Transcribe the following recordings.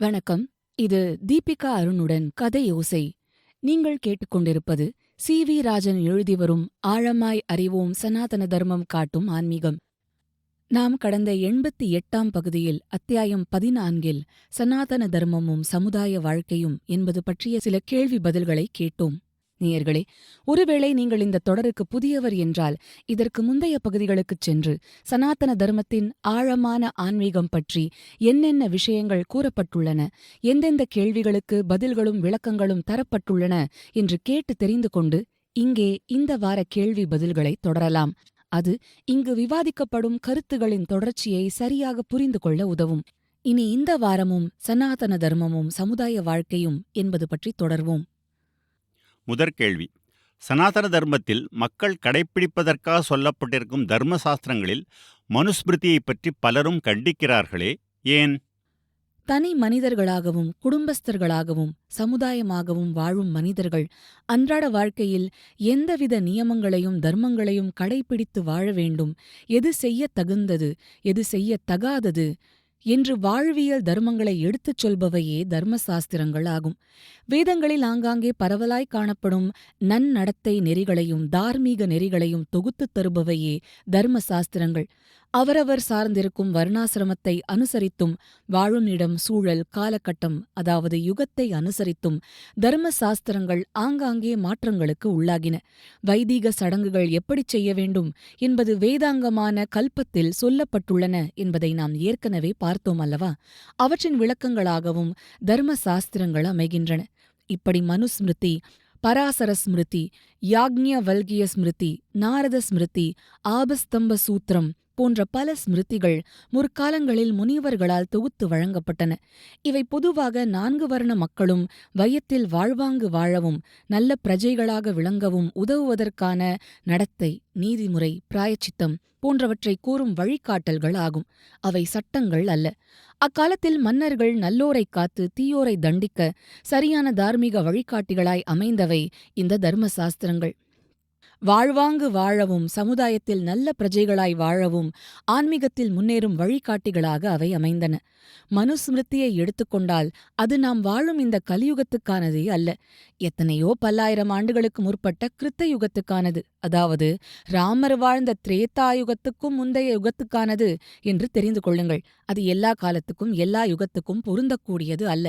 வணக்கம். இது தீபிகா அருணுடன் கதையோசை. நீங்கள் கேட்டுக்கொண்டிருப்பது சி. வி. ராஜன் எழுதி வரும் ஆழமாய் அறிவோம் சனாதன தர்மம் காட்டும் ஆன்மீகம். நாம் கடந்த 88ஆம் பகுதியில் அத்தியாயம் 14இல் சனாதன தர்மமும் சமுதாய வாழ்க்கையும் என்பது பற்றிய சில கேள்வி பதில்களை கேட்டோம். நேயர்களே, ஒருவேளை நீங்கள் இந்த தொடருக்கு புதியவர் என்றால் இதற்கு முந்தைய பகுதிகளுக்குச் சென்று சனாதன தர்மத்தின் ஆழமான ஆன்மீகம் பற்றி என்னென்ன விஷயங்கள் கூறப்பட்டுள்ளன, எந்தெந்த கேள்விகளுக்கு பதில்களும் விளக்கங்களும் தரப்பட்டுள்ளன என்று கேட்டு தெரிந்து கொண்டு இங்கே இந்த வார கேள்வி பதில்களை தொடரலாம். அது இங்கு விவாதிக்கப்படும் கருத்துகளின் தொடர்ச்சியை சரியாக புரிந்து கொள்ள உதவும். இனி இந்த வாரமும் சனாதன தர்மமும் சமுதாய வாழ்க்கையும் என்பது பற்றி தொடர்வோம். முதற் கேள்வி: சனாதன தர்மத்தில் மக்கள் கடைப்பிடிப்பதற்காக சொல்லப்பட்டிருக்கும் தர்ம சாஸ்திரங்களில் மனுஸ்மிருதியை பற்றி பலரும் கண்டிக்கிறார்களே, ஏன்? தனி மனிதர்களாகவும் குடும்பஸ்தர்களாகவும் சமுதாயமாகவும் வாழும் மனிதர்கள் அன்றாட வாழ்க்கையில் எந்தவித நியமங்களையும் தர்மங்களையும் கடைப்பிடித்து வாழ வேண்டும், எது செய்யத் தகுந்தது, எது செய்யத் தகாதது என்று வாழ்வியல் தர்மங்களை எடுத்துச் சொல்பவையே தர்மசாஸ்திரங்கள் ஆகும். வேதங்களில் ஆங்காங்கே பரவலாய் காணப்படும் நன்னடத்தை நெறிகளையும் தார்மீக நெறிகளையும் தொகுத்துத் தருபவையே தர்மசாஸ்திரங்கள். அவரவர் சார்ந்திருக்கும் வர்ணாசிரமத்தை அனுசரித்தும் வாழும் இடம், சூழல், காலகட்டம், அதாவது யுகத்தை அனுசரித்தும் தர்மசாஸ்திரங்கள் ஆங்காங்கே மாற்றங்களுக்கு உள்ளாகின. வைதீக சடங்குகள் எப்படிச் செய்ய வேண்டும் என்பது வேதாங்கமான கல்பத்தில் சொல்லப்பட்டுள்ளன என்பதை நாம் ஏற்கனவே பார்த்தோம் அல்லவா? அவற்றின் விளக்கங்களாகவும் தர்மசாஸ்திரங்கள் அமைகின்றன. இப்படி மனுஸ்மிருதி, பராசர ஸ்மிருதி, யாக்ஞவல்கிய ஸ்மிருதி, நாரத ஸ்மிருதி, ஆபஸ்தம்ப சூத்திரம் போன்ற பல ஸ்மிருதிகள் முற்காலங்களில் முனிவர்களால் தொகுத்து வழங்கப்பட்டன. இவை பொதுவாக 4 வர்ண மக்களும் வையத்தில் வாழ்வாங்கு வாழவும் நல்ல பிரஜைகளாக விளங்கவும் உதவுவதற்கான நடத்தை, நீதிமுறை, பிராயச்சித்தம் போன்றவற்றை கூறும் வழிகாட்டல்கள் ஆகும். அவை சட்டங்கள் அல்ல. அக்காலத்தில் மன்னர்கள் நல்லோரைக் காத்து தீயோரை தண்டிக்க சரியான தார்மீக வழிகாட்டிகளாய் அமைந்தவை இந்த தர்மசாஸ்திரங்கள். வாழ்வாங்கு வாழவும் சமுதாயத்தில் நல்ல பிரஜைகளாய் வாழவும் ஆன்மீகத்தில் முன்னேறும் வழிகாட்டிகளாக அவை அமைந்தன. மனுஸ்மிருதியை எடுத்துக்கொண்டால் அது நாம் வாழும் இந்த கலியுகத்துக்கானதே அல்ல. எத்தனையோ பல்லாயிரம் ஆண்டுகளுக்கு முற்பட்ட கிருத்த யுகத்துக்கானது, அதாவது ராமர் வாழ்ந்த திரேதாயுகத்துக்கும் முந்தைய யுகத்துக்கானது என்று தெரிந்து கொள்ளுங்கள். அது எல்லா காலத்துக்கும் எல்லா யுகத்துக்கும் பொருந்தக்கூடியது அல்ல.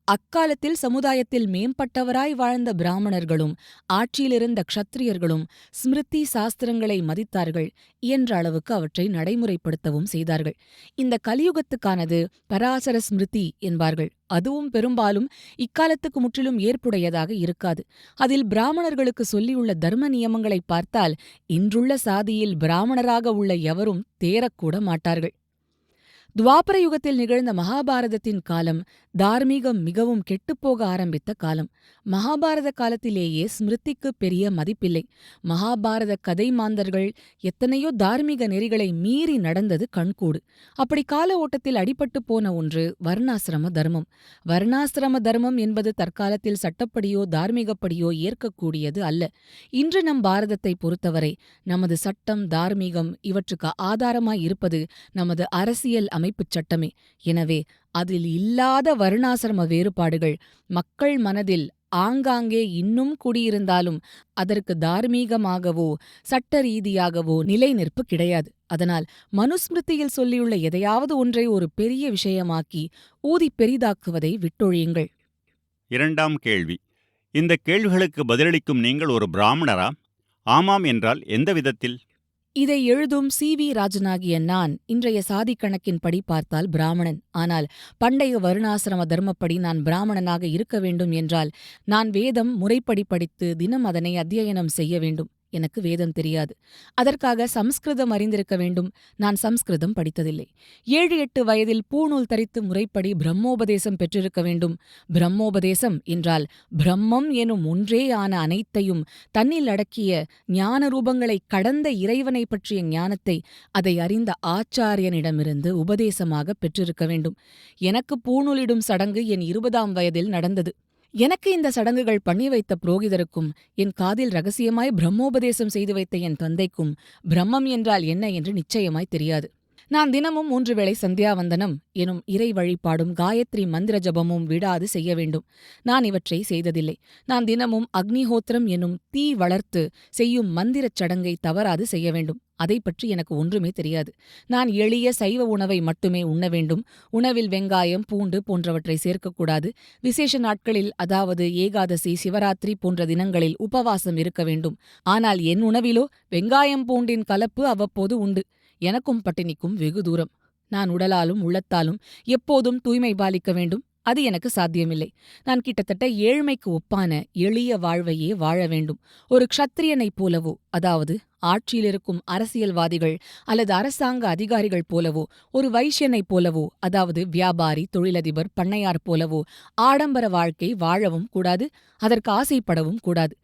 அக்காலத்தில் சமுதாயத்தில் மேம்பட்டவராய் வாழ்ந்த பிராமணர்களும் ஆட்சியிலிருந்த க்ஷத்திரியர்களும் ஸ்மிருதி சாஸ்திரங்களை மதித்தார்கள், இயன்ற அளவுக்கு அவற்றை நடைமுறைப்படுத்தவும் செய்தார்கள். இந்த கலியுகத்துக்கானது பராசர ஸ்மிருதி என்பார்கள். அதுவும் பெரும்பாலும் இக்காலத்துக்கு முற்றிலும் ஏற்புடையதாக இருக்காது. அதில் பிராமணர்களுக்கு சொல்லியுள்ள தர்ம நியமங்களை பார்த்தால் இன்றுள்ள சாதியில் பிராமணராக உள்ள எவரும் தேரக்கூட மாட்டார்கள். துவாபர யுகத்தில் நிகழ்ந்த மகாபாரதத்தின் காலம் தார்மீகம் மிகவும் கெட்டுப்போக ஆரம்பித்த காலம். மகாபாரத காலத்திலேயே ஸ்மிருதிக்கு பெரிய மதிப்பில்லை. மகாபாரத கதை மாந்தர்கள் எத்தனையோ தார்மீக நெறிகளை மீறி நடந்தது கண்கூடு. அப்படி கால ஓட்டத்தில் அடிபட்டு போன ஒன்று வர்ணாசிரம தர்மம். வர்ணாசிரம தர்மம் என்பது தற்காலத்தில் சட்டப்படியோ தார்மீகப்படியோ ஏற்கக்கூடியது அல்ல. இன்று நம் பாரதத்தை பொறுத்தவரை நமது சட்டம், தார்மீகம் இவற்றுக்கு ஆதாரமாய் இருப்பது நமது அரசியல் அமைப்புச் சட்டமே. எனவே அதில் இல்லாத வர்ணாசிரம வேறுபாடுகள் மக்கள் மனதில் ஆங்காங்கே இன்னும் குடியிருந்தாலும் அதற்கு தார்மீகமாகவோ சட்ட ரீதியாகவோ நிலைநிற்பு கிடையாது. அதனால் மனுஸ்மிருதியில் சொல்லியுள்ள எதையாவது ஒன்றை ஒரு பெரிய விஷயமாக்கி ஊதிப் பெரிதாக்குவதை விட்டொழியுங்கள். இரண்டாம் கேள்வி: இந்த கேள்விகளுக்கு பதிலளிக்கும் நீங்கள் ஒரு பிராமணரா? ஆமாம் என்றால் எந்த விதத்தில்? இதை எழுதும் சி. வி. ராஜனாகிய நான் இன்றைய சாதிக் கணக்கின்படி பார்த்தால் பிராமணன். ஆனால் பண்டைய வருணாசிரம தர்மப்படி நான் பிராமணனாக இருக்க வேண்டும் என்றால் நான் வேதம் முறைப்படி படித்து தினம் அதனை அத்தியனம் செய்ய வேண்டும். எனக்கு வேதம் தெரியாது. அதற்காக சம்ஸ்கிருதம் அறிந்திருக்க வேண்டும். நான் சம்ஸ்கிருதம் படித்ததில்லை. 7-8 வயதில் பூணூல் தரித்து முறைப்படி பிரம்மோபதேசம் பெற்றிருக்க வேண்டும். பிரம்மோபதேசம் என்றால் பிரம்மம் எனும் ஒன்றே ஆன அனைத்தையும் தன்னில் அடக்கிய ஞான ரூபங்களைக் கடந்த இறைவனை பற்றிய ஞானத்தை அதை அறிந்த ஆச்சாரியனிடமிருந்து உபதேசமாக பெற்றிருக்க வேண்டும். எனக்கு பூணூலிடும் சடங்கு என் 20ஆம் வயதில் நடந்தது. எனக்கு இந்த சடங்குகள் பண்ணி வைத்த புரோகிதருக்கும் என் காதில் ரகசியமாய் பிரம்மோபதேசம் செய்து வைத்த என் தந்தைக்கும் பிரம்மம் என்றால் என்ன என்று நிச்சயமாய் தெரியாது. நான் தினமும் 3 வேளை சந்தியாவந்தனம் எனும் இறை வழிபாடும் காயத்ரி மந்திர ஜபமும் விடாது செய்ய வேண்டும். நான் இவற்றை செய்ததில்லை. நான் தினமும் அக்னிஹோத்திரம் எனும் தீ வளர்த்து செய்யும் மந்திரச் சடங்கை தவறாது செய்ய வேண்டும். அதைப் பற்றி எனக்கு ஒன்றுமே தெரியாது. நான் எளிய சைவ உணவை மட்டுமே உண்ண வேண்டும். உணவில் வெங்காயம், பூண்டு போன்றவற்றை சேர்க்கக்கூடாது. விசேஷ நாட்களில், அதாவது ஏகாதசி, சிவராத்திரி போன்ற தினங்களில் உபவாசம் இருக்க வேண்டும். ஆனால் என் உணவிலோ வெங்காயம் பூண்டின் கலப்பு அவ்வப்போது உண்டு. எனக்கும் பட்டினிக்கும் வெகு தூரம். நான் உடலாலும் உள்ளத்தாலும் எப்போதும் தூய்மை பாலிக்க வேண்டும். அது எனக்கு சாத்தியமில்லை. நான் கிட்டத்தட்ட ஏழ்மைக்கு ஒப்பான எளிய வாழ்வையே வாழ வேண்டும். ஒரு க்ஷத்திரியனைப் போலவோ, அதாவது ஆட்சியிலிருக்கும் அரசியல்வாதிகள் அல்லது அரசாங்க அதிகாரிகள் போலவோ, ஒரு வைஷ்யனைப் போலவோ, அதாவது வியாபாரி, தொழிலதிபர், பண்ணையார் போலவோ ஆடம்பர வாழ்க்கை வாழவும் கூடாது. அதற்கு ஆசைப்படவும் கூடாது.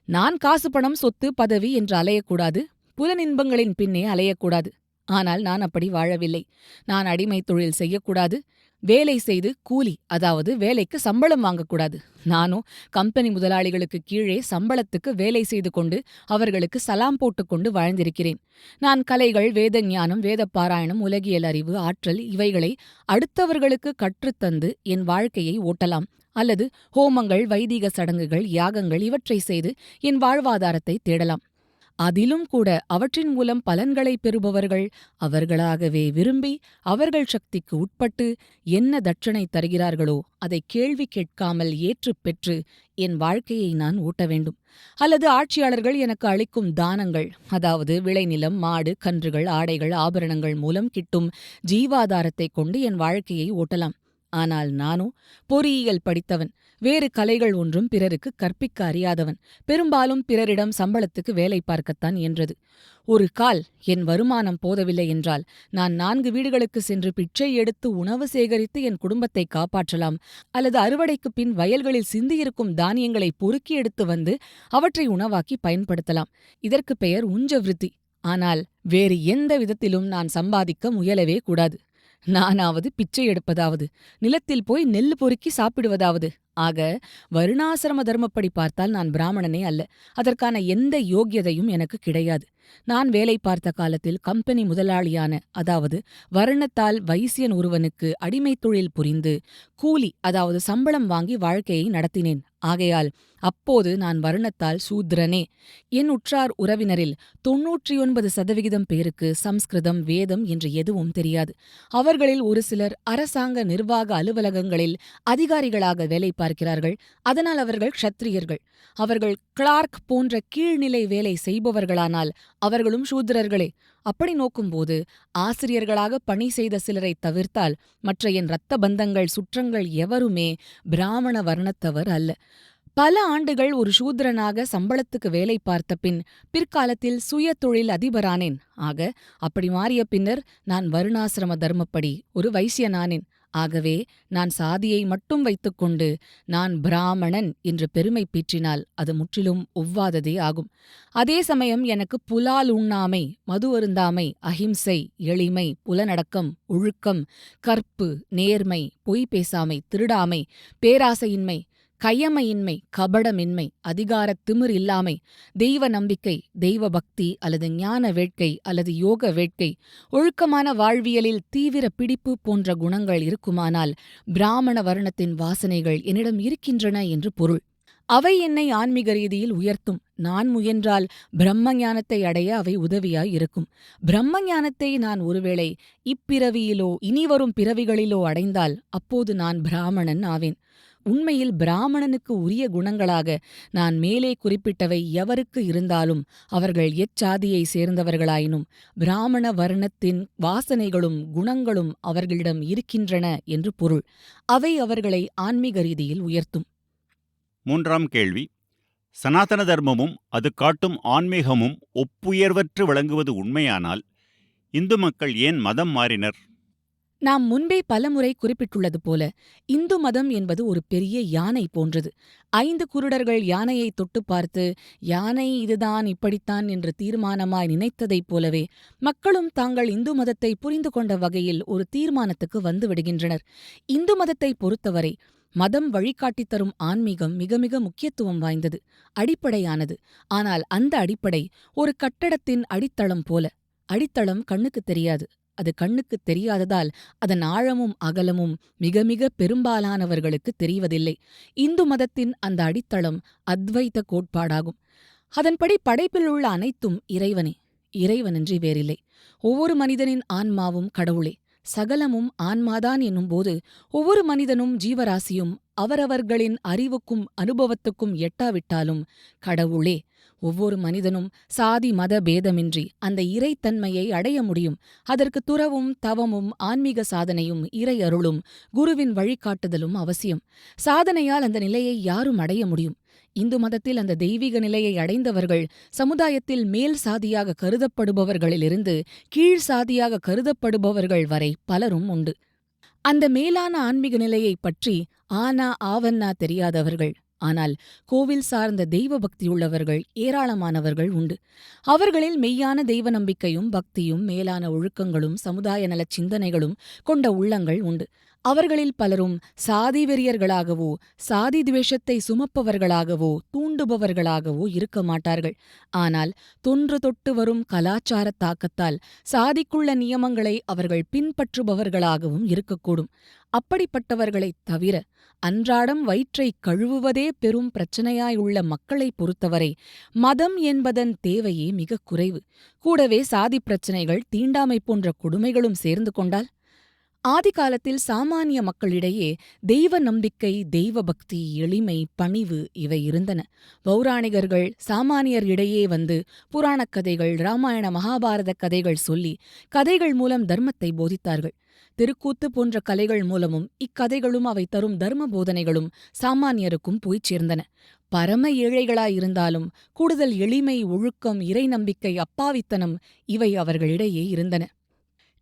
நான் காசு, பணம், சொத்து, பதவி என்று அலையக்கூடாது. புலனின்பங்களின் பின்னே அலையக்கூடாது. ஆனால் நான் அப்படி வாழவில்லை. நான் அடிமைத் தொழில் செய்யக்கூடாது. வேலை செய்து கூலி, அதாவது வேலைக்கு சம்பளம் வாங்கக்கூடாது. நானோ கம்பெனி முதலாளிகளுக்கு கீழே சம்பளத்துக்கு வேலை செய்து கொண்டு அவர்களுக்கு சலாம் போட்டுக்கொண்டு வாழ்ந்திருக்கிறேன். நான் கலைகள், வேத ஞானம், வேத பாராயணம், உலகியல் அறிவு, ஆற்றல் இவைகளை அடுத்தவர்களுக்கு கற்றுத்தந்து என் வாழ்க்கையை ஓட்டலாம். அல்லது ஹோமங்கள், வைதீக சடங்குகள், யாகங்கள் இவற்றை செய்து என் வாழ்வாதாரத்தை தேடலாம். அதிலும் கூட அவற்றின் மூலம் பலன்களைப் பெறுபவர்கள் அவர்களாகவே விரும்பி அவர்கள் சக்திக்கு உட்பட்டு என்ன தட்சணை தருகிறார்களோ அதை கேள்வி கேட்காமல் ஏற்றுப் பெற்று என் வாழ்க்கையை நான் ஓட்ட வேண்டும். அல்லது ஆட்சியாளர்கள் எனக்கு அளிக்கும் தானங்கள், அதாவது விளைநிலம், மாடு, கன்றுகள், ஆடைகள், ஆபரணங்கள் மூலம் கிட்டும் ஜீவாதாரத்தைக் கொண்டு என் வாழ்க்கையை ஓட்டலாம். ஆனால் நானோ பொறியியல் படித்தவன். வேறு கலைகள் ஒன்றும் பிறருக்கு கற்பிக்க அறியாதவன். பெரும்பாலும் பிறரிடம் சம்பளத்துக்கு வேலை பார்க்கத்தான் என்றது. ஒரு கால் என் வருமானம் போதவில்லை என்றால் நான் 4 வீடுகளுக்கு சென்று பிச்சை எடுத்து உணவு சேகரித்து என் குடும்பத்தை காப்பாற்றலாம். அல்லது அறுவடைக்குப் பின் வயல்களில் சிந்தியிருக்கும் தானியங்களை பொறுக்கி எடுத்து வந்து அவற்றை உணவாக்கி பயன்படுத்தலாம். இதற்குப் பெயர் உஞ்சவிருத்தி. ஆனால் வேறு எந்த விதத்திலும் நான் சம்பாதிக்க முயலவே கூடாது. நானாவது பிச்சை எடுப்பதாவது, நிலத்தில் போய் நெல்லு பொறுக்கி சாப்பிடுவதாவது. ஆக வருணாசிரம தர்மப்படி பார்த்தால் நான் பிராமணனே அல்ல. அதற்கான எந்த யோக்கியதையும் எனக்கு கிடையாது. நான் வேலை பார்த்த காலத்தில் கம்பெனி முதலாளியான, அதாவது வர்ணத்தால் வைசியன் ஒருவனுக்கு அடிமைத் தொழில் புரிந்து கூலி, அதாவது சம்பளம் வாங்கி வாழ்க்கையை நடத்தினேன். ஆகையால் அப்போது நான் வர்ணத்தால் சூத்ரனே. என் உற்றார் உறவினரில் 99% பேருக்கு சம்ஸ்கிருதம், வேதம் என்று எதுவும் தெரியாது. அவர்களில் ஒரு சிலர் அரசாங்க நிர்வாக அலுவலகங்களில் அதிகாரிகளாக வேலை பார்க்கிறார்கள். அதனால் அவர்கள் க்ஷத்திரியர்கள். அவர்கள் கிளார்க் போன்ற கீழ்நிலை வேலை செய்பவர்களானால் அவர்களும் சூத்திரர்களே. அப்படி நோக்கும்போது ஆசிரியர்களாக பணி செய்த சிலரைத் தவிர்த்தால் மற்ற என் இரத்த பந்தங்கள், சுற்றங்கள் எவருமே பிராமண வர்ணத்தவர் அல்ல. பல ஆண்டுகள் ஒரு சூத்திரனாக சம்பளத்துக்கு வேலை பார்த்த பின் பிற்காலத்தில் சுய தொழில் அதிபரானேன். ஆக அப்படி மாறிய பின்னர் நான் வருணாசிரம தர்மப்படி ஒரு வைசியனானேன். ஆகவே நான் சாதியை மட்டும் வைத்துக்கொண்டு நான் பிராமணன் என்று பெருமை பீற்றினால் அது முற்றிலும் ஒவ்வாததே ஆகும். அதே சமயம் எனக்கு புலால் உண்ணாமை, மது அருந்தாமை, அஹிம்சை, எளிமை, புலனடக்கம், ஒழுக்கம், கற்பு, நேர்மை, பொய் பேசாமை, திருடாமை, பேராசையின்மை, கயமையின்மை, கபடமின்மை, அதிகாரத் திமிர் இல்லாமை, தெய்வ நம்பிக்கை, தெய்வ பக்தி அல்லது ஞான வேட்கை அல்லது யோக வேட்கை, ஒழுக்கமான வாழ்வியலில் தீவிர பிடிப்பு போன்ற குணங்கள் இருக்குமானால் பிராமண வர்ணத்தின் வாசனைகள் என்னிடம் இருக்கின்றன என்று பொருள். அவை என்னை ஆன்மீக ரீதியில் உயர்த்தும். நான் முயன்றால் பிரம்ம ஞானத்தை அடைய அவை உதவியாய் இருக்கும். பிரம்ம ஞானத்தை நான் ஒருவேளை இப்பிறவியிலோ இனிவரும் பிறவிகளிலோ அடைந்தால் அப்போது நான் பிராமணன் ஆவேன். உண்மையில் பிராமணனுக்கு உரிய குணங்களாக நான் மேலே குறிப்பிட்டவை எவருக்கு இருந்தாலும் அவர்கள் எச்சாதியை சேர்ந்தவர்களாயினும் பிராமண வர்ணத்தின் வாசனைகளும் குணங்களும் அவர்களிடம் இருக்கின்றன என்று பொருள். அவை அவர்களை ஆன்மீக ரீதியில் உயர்த்தும். 3ஆம் கேள்வி. சனாதன தர்மமும் அது காட்டும் ஆன்மீகமும் ஒப்புயர்வற்று விளங்குவது உண்மையானால் இந்து மக்கள் ஏன் மதம் மாறினர்? நாம் முன்பே பலமுறை குறிப்பிட்டுள்ளது போல இந்து மதம் என்பது ஒரு பெரிய யானை போன்றது. 5 குருடர்கள் யானையை தொட்டு பார்த்து யானை இதுதான், இப்படித்தான் என்று தீர்மானமாய் நினைத்ததைப் போலவே மக்களும் தாங்கள் இந்து மதத்தை புரிந்து கொண்ட வகையில் ஒரு தீர்மானத்துக்கு வந்து விடுகின்றனர். இந்து மதத்தை பொறுத்தவரை மதம் வழிகாட்டித் தரும் ஆன்மீகம் மிக மிக முக்கியத்துவம் வாய்ந்தது, அடிப்படையானது. ஆனால் அந்த அடிப்படை ஒரு கட்டடத்தின் அடித்தளம் போல. அடித்தளம் கண்ணுக்குத் தெரியாது. அது கண்ணுக்குத் தெரியாததால் அதன் ஆழமும் அகலமும் மிக மிக பெரும்பாலானவர்களுக்குத் தெரிவதில்லை. இந்து மதத்தின் அந்த அடித்தளம் அத்வைத கோட்பாடாகும். அதன்படி படைப்பில் உள்ள அனைத்தும் இறைவனே, இறைவனின்றி வேறில்லை. ஒவ்வொரு மனிதனின் ஆன்மாவும் கடவுளே. சகலமும் ஆன்மாதான் என்னும்போது ஒவ்வொரு மனிதனும் ஜீவராசியும் அவரவர்களின் அறிவுக்கும் அனுபவத்துக்கும் எட்டாவிட்டாலும் கடவுளே. ஒவ்வொரு மனிதனும் சாதி மத பேதமின்றி அந்த இறைத்தன்மையை அடைய முடியும். அதற்கு துறவும் தவமும் ஆன்மீக சாதனையும் இறை அருளும் குருவின் வழிகாட்டுதலும் அவசியம். சாதனையால் அந்த நிலையை யாரும் அடைய முடியும். இந்து மதத்தில் அந்த தெய்வீக நிலையை அடைந்தவர்கள் சமுதாயத்தில் மேல் சாதியாக கருதப்படுபவர்களிலிருந்து கீழ் சாதியாக கருதப்படுபவர்கள் வரை பலரும் உண்டு. அந்த மேலான ஆன்மீக நிலையைப் பற்றி ஆனா ஆவன்னா தெரியாதவர்கள், ஆனால் கோவில் சார்ந்த தெய்வ பக்தியுள்ளவர்கள் ஏராளமானவர்கள் உண்டு. அவர்களில் மெய்யான தெய்வ நம்பிக்கையும் பக்தியும் மேலான ஒழுக்கங்களும் சமுதாய நலச் சிந்தனைகளும் கொண்ட உள்ளங்கள் உண்டு. அவர்களில் பலரும் சாதி வெறியர்களாகவோ சாதி துவேஷத்தை சுமப்பவர்களாகவோ தூண்டுபவர்களாகவோ இருக்க மாட்டார்கள். ஆனால் தொன்று தொட்டு வரும் கலாச்சாரத் தாக்கத்தால் சாதிக்குள்ள நியமங்களை அவர்கள் பின்பற்றுபவர்களாகவும் இருக்கக்கூடும். அப்படிப்பட்டவர்களைத் தவிர அன்றாடம் வயிற்றைக் கழுவுவதே பெரும் பிரச்சனையாயுள்ள மக்களைப் பொறுத்தவரை மதம் என்பதன் தேவையே மிகக் குறைவு. கூடவே சாதிப் பிரச்சனைகள், தீண்டாமை போன்ற கொடுமைகளும் சேர்ந்து கொண்டால் ஆதிகாலத்தில் சாமானிய மக்களிடையே தெய்வ நம்பிக்கை, தெய்வ பக்தி, எளிமை, பணிவு இவை இருந்தன. பௌராணிகர்கள் சாமானியர் இடையே வந்து புராணக் கதைகள், இராமாயண மகாபாரத கதைகள் சொல்லி கதைகள் மூலம் தர்மத்தை போதித்தார்கள். தெருக்கூத்து போன்ற கலைகள் மூலமும் இக்கதைகளும் அவை தரும் தர்ம போதனைகளும் சாமானியருக்கும் போய்ச் சேர்ந்தன. பரம ஏழைகளாயிருந்தாலும் கூடுதல் எளிமை, ஒழுக்கம், இறை நம்பிக்கை, அப்பாவித்தனம் இவை அவர்களிடையே இருந்தன.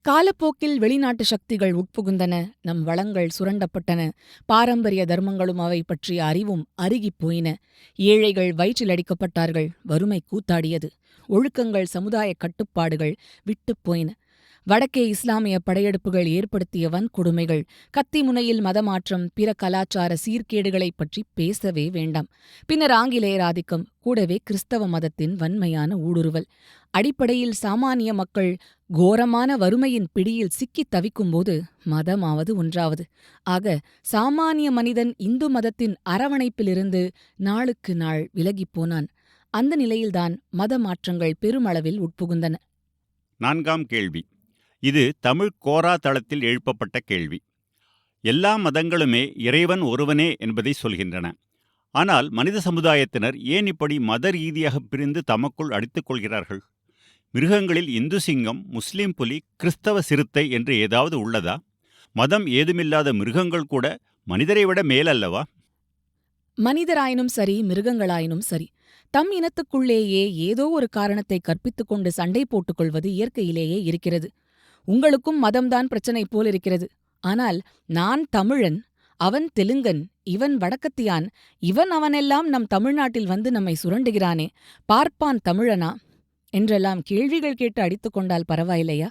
காலப்போக்கில் வெளிநாட்டு சக்திகள் உட்புகுந்தன. நம் வளங்கள் சுரண்டப்பட்டன. பாரம்பரிய தர்மங்களும் அவை பற்றிய அறிவும் அருகிப் போயின. ஏழைகள் வயிற்றிலடிக்கப்பட்டார்கள். வறுமை கூத்தாடியது. ஒழுக்கங்கள், சமுதாய கட்டுப்பாடுகள் விட்டுப் போயின. வடக்கே இஸ்லாமிய படையெடுப்புகள் ஏற்படுத்திய வன்கொடுமைகள், கத்தி முனையில் மதமாற்றம், பிற கலாச்சார சீர்கேடுகளைப் பற்றி பேசவே வேண்டாம். பின்னர் ஆங்கிலேயர் ஆதிக்கம், கூடவே கிறிஸ்தவ மதத்தின் வன்மையான ஊடுருவல். அடிப்படையில் சாமானிய மக்கள் கோரமான வறுமையின் பிடியில் சிக்கித் தவிக்கும்போது மதமாவது ஒன்றாவது. ஆக சாமானிய மனிதன் இந்து மதத்தின் அரவணைப்பிலிருந்து நாளுக்கு நாள் விலகிப் போனான். அந்த நிலையில்தான் மத மாற்றங்கள் பெருமளவில் உட்புகுந்தன. 4ஆம் கேள்வி. இது தமிழ் கோரா தளத்தில் எழுப்பப்பட்ட கேள்வி. எல்லா மதங்களுமே இறைவன் ஒருவனே என்பதை சொல்கின்றன. ஆனால் மனித சமுதாயத்தினர் ஏன் இப்படி மத ரீதியாக பிரிந்து தமக்குள் அடித்துக் கொள்கிறார்கள்? மிருகங்களில் இந்து சிங்கம், முஸ்லிம் புலி, கிறிஸ்தவ சிறுத்தை என்று ஏதாவது உள்ளதா? மதம் ஏதுமில்லாத மிருகங்கள் கூட மனிதரை விட மேலல்லவா? மனிதராயினும் சரி, மிருகங்களாயினும் சரி, தம் இனத்துக்குள்ளேயே ஏதோ ஒரு காரணத்தை கற்பித்துக் கொண்டு சண்டை போட்டுக் கொள்வது இயற்கையிலேயே இருக்கிறது. உங்களுக்கும் மதம்தான் பிரச்சனை போலிருக்கிறது. ஆனால் நான் தமிழன், அவன் தெலுங்கன், இவன் வடக்கத்தியான், அவனெல்லாம் நம் தமிழ்நாட்டில் வந்து நம்மை சுரண்டுகிறானே, பார்ப்பான் தமிழனா என்றெல்லாம் கேள்விகள் கேட்டு அடித்துக் கொண்டால் பரவாயில்லையா?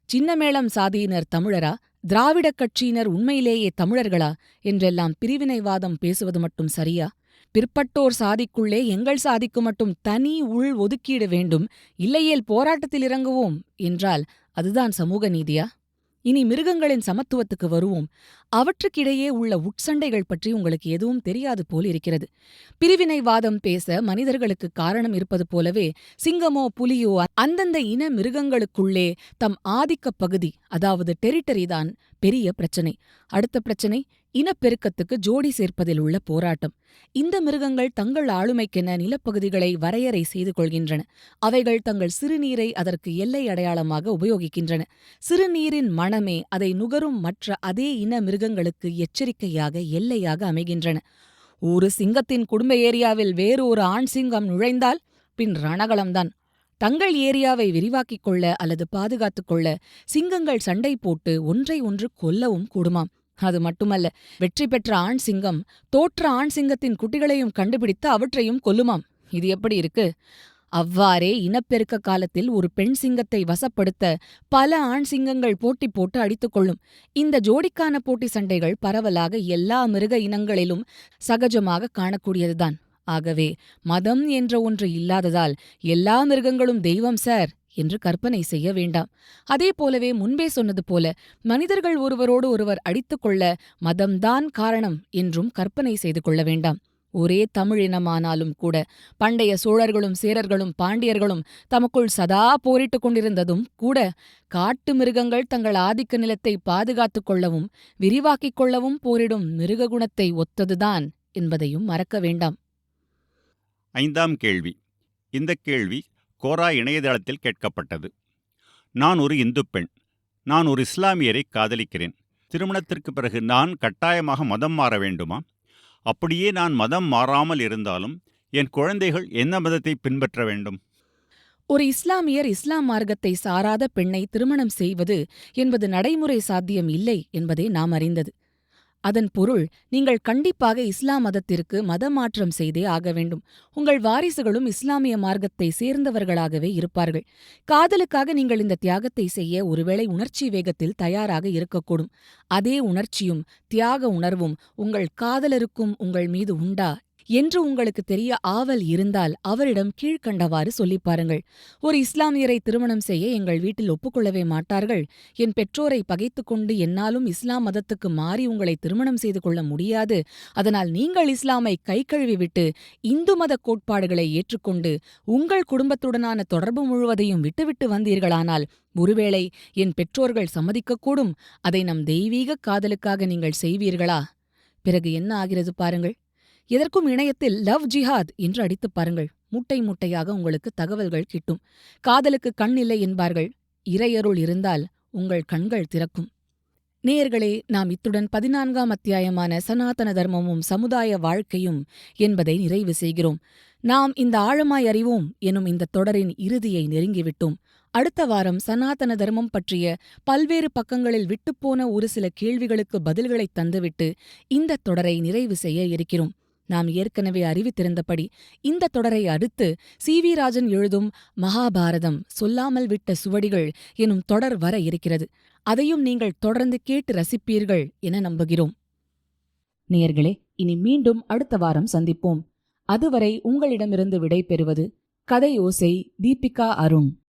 சின்னமேளம் சாதியினர் தமிழரா, திராவிடக் கட்சியினர் உண்மையிலேயே தமிழர்களா என்றெல்லாம் பிரிவினைவாதம் பேசுவது மட்டும் சரியா? பிற்பட்டோர் சாதிக்குள்ளே எங்கள் சாதிக்கு மட்டும் தனி உள் ஒதுக்கீடு வேண்டும், இல்லையேல் போராட்டத்தில் இறங்குவோம் என்றால் அதுதான் சமூக நீதியா? இனி மிருகங்களின் சமத்துவத்துக்கு வருவோம். அவற்றுக்கிடையே உள்ள உட்சண்டைகள் பற்றி உங்களுக்கு எதுவும் தெரியாது போல் இருக்கிறது. பிரிவினைவாதம் பேச மனிதர்களுக்கு காரணம் இருப்பது போலவே சிங்கமோ புலியோ அந்தந்த இன மிருகங்களுக்குள்ளே தம் ஆதிக்கப் பகுதி, அதாவது டெரிட்டரிதான் பெரிய பிரச்சனை. அடுத்த பிரச்சனை இனப்பெருக்கத்துக்கு ஜோடி சேர்ப்பதில் உள்ள போராட்டம். இந்த மிருகங்கள் தங்கள் ஆளுமைக்கென நிலப்பகுதிகளை வரையறை செய்து கொள்கின்றன. அவைகள் தங்கள் சிறுநீரை அதற்கு எல்லை அடையாளமாக உபயோகிக்கின்றன. சிறுநீரின் மணமே அதை நுகரும் மற்ற அதே இன மிருகங்களுக்கு எச்சரிக்கையாக, எல்லையாக அமைகின்றன. ஒரு சிங்கத்தின் குடும்ப ஏரியாவில் வேறு ஒரு ஆண் சிங்கம் நுழைந்தால் பின் ரணகளம்தான். தங்கள் ஏரியாவை விரிவாக்கிக் கொள்ள அல்லது பாதுகாத்துக் கொள்ள சிங்கங்கள் சண்டை போட்டு ஒன்றை ஒன்று கொல்லவும் கூடுமாம். அது மட்டுமல்ல, வெற்றி பெற்ற ஆண் சிங்கம் தோற்ற ஆண் சிங்கத்தின் குட்டிகளையும் கண்டுபிடித்து அவற்றையும் கொல்லுமாம். இது எப்படி இருக்கு? அவ்வாறே இனப்பெருக்க காலத்தில் ஒரு பெண் சிங்கத்தை வசப்படுத்த பல ஆண் சிங்கங்கள் போட்டி போட்டு அடித்துக் கொள்ளும். இந்த ஜோடிக்கான போட்டி சண்டைகள் பரவலாக எல்லா மிருக இனங்களிலும் சகஜமாக காணக்கூடியதுதான். ஆகவே மதம் என்ற ஒன்று இல்லாததால் எல்லா மிருகங்களும் தெய்வம் சார் என்று கற்பனை செய்ய வேண்டாம். அதே போலவே முன்பே சொன்னது போல மனிதர்கள் ஒருவரோடு ஒருவர் அடித்துக்கொள்ள மதம்தான் காரணம் என்றும் கற்பனை செய்து கொள்ள வேண்டாம். ஒரே தமிழினமானாலும் கூட பண்டைய சோழர்களும் சேரர்களும் பாண்டியர்களும் தமக்குள் சதா போரிட்டுக் கொண்டிருந்ததும் கூட காட்டு மிருகங்கள் தங்கள் ஆதிக்க நிலத்தை பாதுகாத்துக் கொள்ளவும் விரிவாக்கிக் கொள்ளவும் போரிடும் மிருக குணத்தை ஒத்ததுதான் என்பதையும் மறக்க வேண்டாம். 5ஆம் கேள்வி. இந்தக் கேள்வி கோரா இணையதளத்தில் கேட்கப்பட்டது. நான் ஒரு இந்து பெண். நான் ஒரு இஸ்லாமியரை காதலிக்கிறேன். திருமணத்திற்கு பிறகு நான் கட்டாயமாக மதம் மாற வேண்டுமா? அப்படியே நான் மதம் மாறாமல் இருந்தாலும் என் குழந்தைகள் எந்த மதத்தை பின்பற்ற வேண்டும்? ஒரு இஸ்லாமியர் இஸ்லாம் மார்க்கத்தை சாராத பெண்ணை திருமணம் செய்வது என்பது நடைமுறை சாத்தியம் இல்லை என்பதே நாம் அறிந்தது. அதன் பொருள் நீங்கள் கண்டிப்பாக இஸ்லாம் மதத்திற்கு மதமாற்றம் செய்தே ஆக வேண்டும். உங்கள் வாரிசுகளும் இஸ்லாமிய மார்க்கத்தை சேர்ந்தவர்களாகவே இருப்பார்கள். காதலுக்காக நீங்கள் இந்த தியாகத்தை செய்ய ஒருவேளை உணர்ச்சி வேகத்தில் தயாராக இருக்கக்கூடும். அதே உணர்ச்சியும் தியாக உணர்வும் உங்கள் காதலருக்கும் உங்கள் மீது உண்டா என்று உங்களுக்கு தெரிய ஆவல் இருந்தால் அவரிடம் கீழ்க்கண்டவாறு சொல்லிப் பாருங்கள். ஒரு இஸ்லாமியரை திருமணம் செய்ய எங்கள் வீட்டில் ஒப்புக்கொள்ளவே மாட்டார்கள். என் பெற்றோரை பகைத்துக் கொண்டு என்னாலும் இஸ்லாம் மதத்துக்கு மாறி உங்களை திருமணம் செய்து கொள்ள முடியாது. அதனால் நீங்கள் இஸ்லாமை கைகழுவிவிட்டு இந்து மத கோட்பாடுகளை ஏற்றுக்கொண்டு உங்கள் குடும்பத்துடனான தொடர்பு முழுவதையும் விட்டுவிட்டு வந்தீர்களானால் ஒருவேளை என் பெற்றோர்கள் சம்மதிக்கக்கூடும். அதை நம் தெய்வீக காதலுக்காக நீங்கள் செய்வீர்களா? பிறகு என்ன ஆகிறது பாருங்கள். எதற்கும் இணையத்தில் லவ் ஜிஹாத் என்று அடித்துப் பாருங்கள். மூட்டை மூட்டையாக உங்களுக்கு தகவல்கள் கிட்டும். காதலுக்கு கண் இல்லை என்பார்கள். இறையருள் இருந்தால் உங்கள் கண்கள் திறக்கும். நேயர்களே, நாம் இத்துடன் 14ஆம் அத்தியாயமான சனாதன தர்மமும் சமுதாய வாழ்க்கையும் என்பதை நிறைவு செய்கிறோம். நாம் இந்த ஆழமாய் அறிவோம் எனும் இந்த தொடரின் இறுதியை நெருங்கிவிட்டோம். அடுத்த வாரம் சனாதன தர்மம் பற்றிய பல்வேறு பக்கங்களில் விட்டுப்போன ஒரு சில கேள்விகளுக்கு பதில்களைத் தந்துவிட்டு இந்த தொடரை நிறைவு செய்ய இருக்கிறோம். நாம் ஏற்கனவே அறிவித்திருந்தபடி இந்த தொடரை அடுத்து சி.வி. ராஜன் எழுதும் மகாபாரதம் சொல்லாமல் விட்ட சுவடிகள் எனும் தொடர் வர இருக்கிறது. அதையும் நீங்கள் தொடர்ந்து கேட்டு ரசிப்பீர்கள் என நம்புகிறோம். நேயர்களே, இனி மீண்டும் அடுத்த வாரம் சந்திப்போம். அதுவரை உங்களிடமிருந்து விடை பெறுவது கதை ஓசை தீபிகா அருண்.